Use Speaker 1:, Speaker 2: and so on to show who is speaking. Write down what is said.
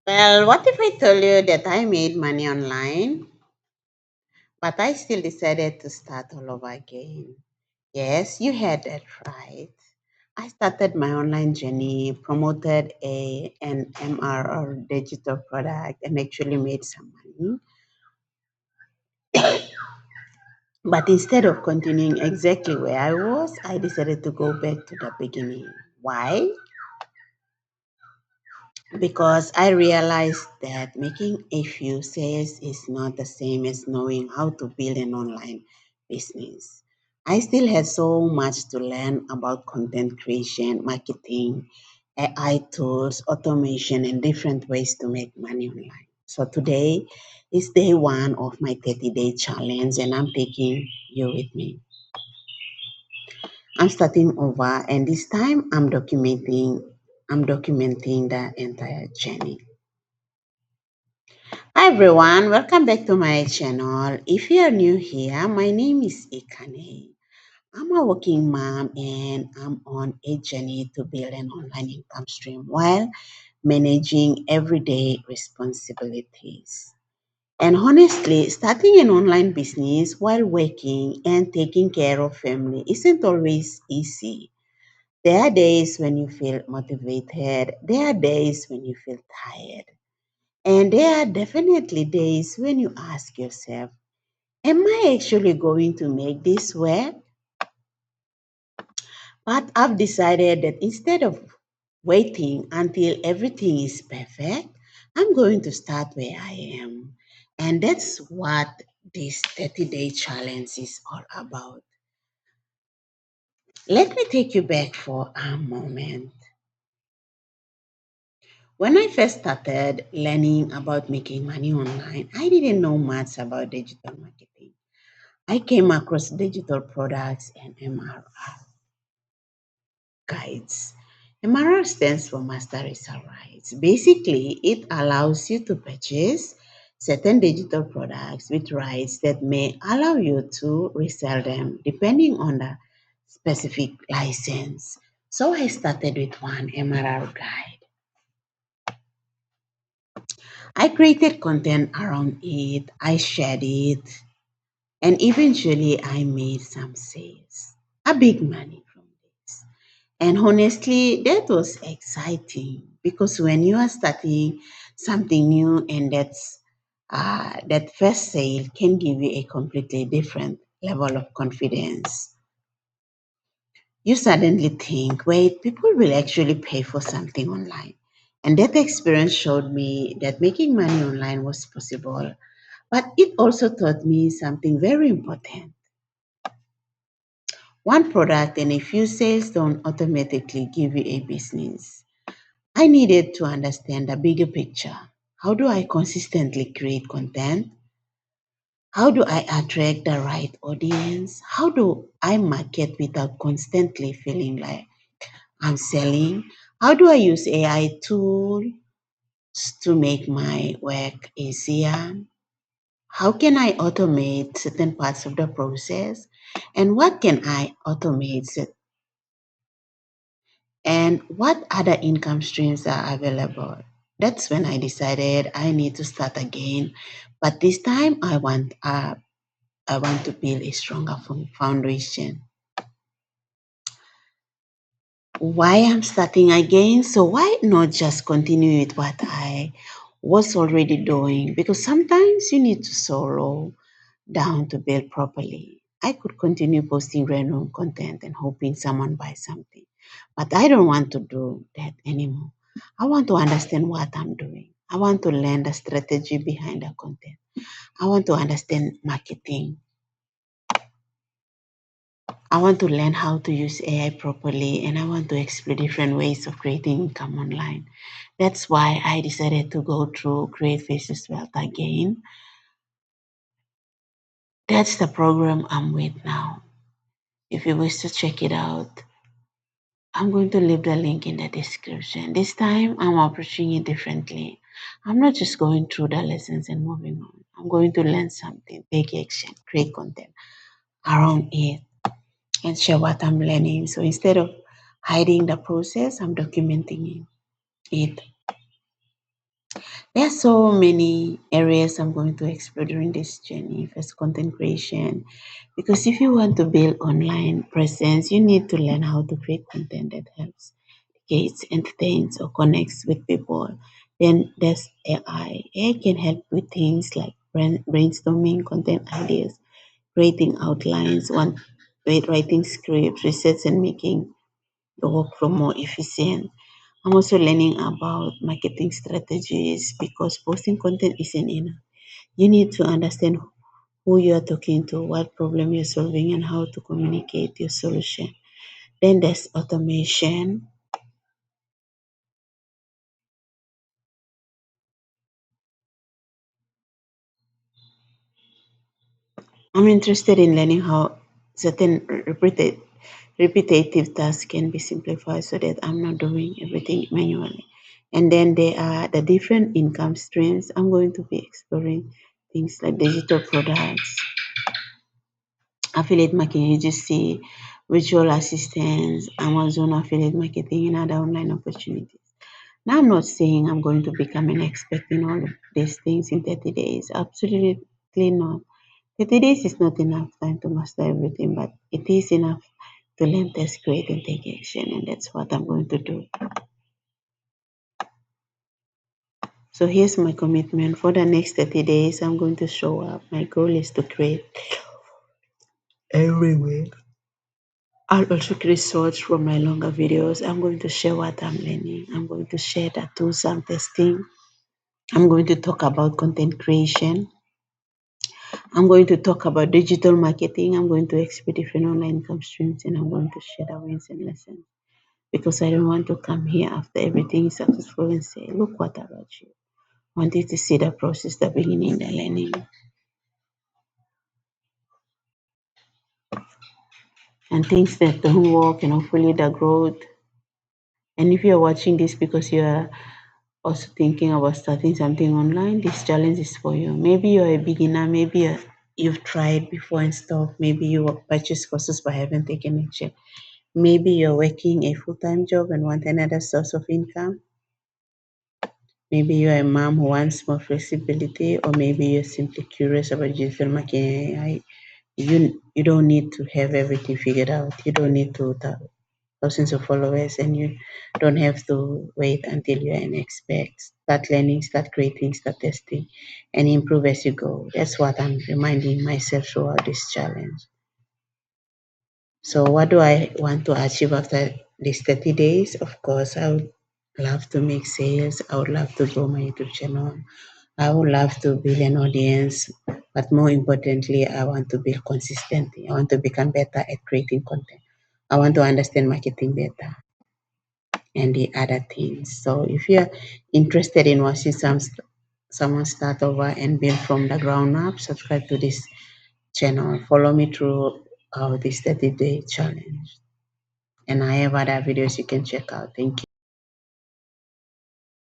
Speaker 1: Well, what if I tell you that I made money online, but I still decided to start all over again? Yes, you had that right. I started my online journey, promoted an MRR digital product, and actually made some money. But instead of continuing exactly where I was, I decided to go back to the beginning. Why? Because I realized that making a few sales is not the same as knowing how to build an online business. I still had so much to learn about content creation, marketing, AI tools, automation, and different ways to make money online. So today is day one of my 30-day challenge, and I'm taking you with me. I'm starting over, and this time I'm documenting the entire journey. Hi everyone, welcome back to my channel. If you are new here, my name is Ikane. I'm a working mom and I'm on a journey to build an online income stream while managing everyday responsibilities. And honestly, starting an online business while working and taking care of family isn't always easy. There are days when you feel motivated, there are days when you feel tired. And there are definitely days when you ask yourself, am I actually going to make this work? But I've decided that instead of waiting until everything is perfect, I'm going to start where I am. And that's what this 30-day challenge is all about. Let me take you back for a moment. When I first started learning about making money online, I didn't know much about digital marketing. I came across digital products and MRR guides. MRR stands for Master Resale Rights. Basically, it allows you to purchase certain digital products with rights that may allow you to resell them depending on the specific license. So I started with one MRR guide. I created content around it, I shared it, and eventually I made some sales. A big money from this. And honestly, that was exciting because when you are starting something new and that first sale can give you a completely different level of confidence. You suddenly think, wait, people will actually pay for something online. And that experience showed me that making money online was possible. But it also taught me something very important. One product and a few sales don't automatically give you a business. I needed to understand the bigger picture. How do I consistently create content? How do I attract the right audience? How do I market without constantly feeling like I'm selling? How do I use AI tools to make my work easier? How can I automate certain parts of the process? And what can I automate? And what other income streams are available? That's when I decided I need to start again. But this time I want to build a stronger foundation. Why I'm starting again? So why not just continue with what I was already doing? Because sometimes you need to slow down to build properly. I could continue posting random content and hoping someone buys something, but I don't want to do that anymore. I want to understand what I'm doing. I want to learn the strategy behind the content. I want to understand marketing. I want to learn how to use AI properly and I want to explore different ways of creating income online. That's why I decided to go through Create Faces Wealth again. That's the program I'm with now. If you wish to check it out, I'm going to leave the link in the description. This time, I'm approaching it differently. I'm not just going through the lessons and moving on. I'm going to learn something, take action, create content around it, and share what I'm learning. So instead of hiding the process, I'm documenting it. There are so many areas I'm going to explore during this journey. First, content creation. Because if you want to build online presence, you need to learn how to create content that helps, educates, entertains, or connects with people. Then there's AI. AI can help with things like brainstorming content ideas, creating outlines, writing scripts, research, and making the workflow more efficient. I'm also learning about marketing strategies because posting content isn't enough. You need to understand who you are talking to, what problem you're solving, and how to communicate your solution. Then there's automation. I'm interested in learning how certain repetitive tasks can be simplified so that I'm not doing everything manually. And then there are the different income streams. I'm going to be exploring things like digital products, affiliate marketing, UGC, virtual assistants, Amazon affiliate marketing, and other online opportunities. Now, I'm not saying I'm going to become an expert in all of these things in 30 days. Absolutely not. 30 days is not enough time to master everything, but it is enough to learn, test, create, and take action. And that's what I'm going to do. So here's my commitment for the next 30 days. I'm going to show up. My goal is to create everywhere. I'll also create shorts from my longer videos. I'm going to share what I'm learning. I'm going to share the tools I'm testing. I'm going to talk about content creation. I'm going to talk about digital marketing. I'm going to explore different online income streams, and I'm going to share the wins and lessons because I don't want to come here after everything is successful and say, look what I've achieved. I want you to see the process, the beginning, the learning, and things that don't work, and hopefully the growth. And if you're watching this because you're also thinking about starting something online, this challenge is for you. Maybe you're a beginner, maybe you've tried before and stopped, maybe you purchased courses but haven't taken action. Maybe you're working a full-time job and want another source of income. Maybe you're a mom who wants more flexibility, or maybe you're simply curious about digital marketing. You don't need to have everything figured out. You don't need to thousands of followers, and you don't have to wait until you're an expert. Start learning, start creating, start testing, and improve as you go. That's what I'm reminding myself throughout this challenge. So, what do I want to achieve after these 30 days? Of course, I would love to make sales. I would love to grow my YouTube channel. I would love to build an audience. But more importantly, I want to build consistency. I want to become better at creating content. I want to understand marketing better and the other things. So, if you're interested in watching someone start over and build from the ground up, subscribe to this channel. Follow me through this 30-day challenge. And I have other videos you can check out. Thank you.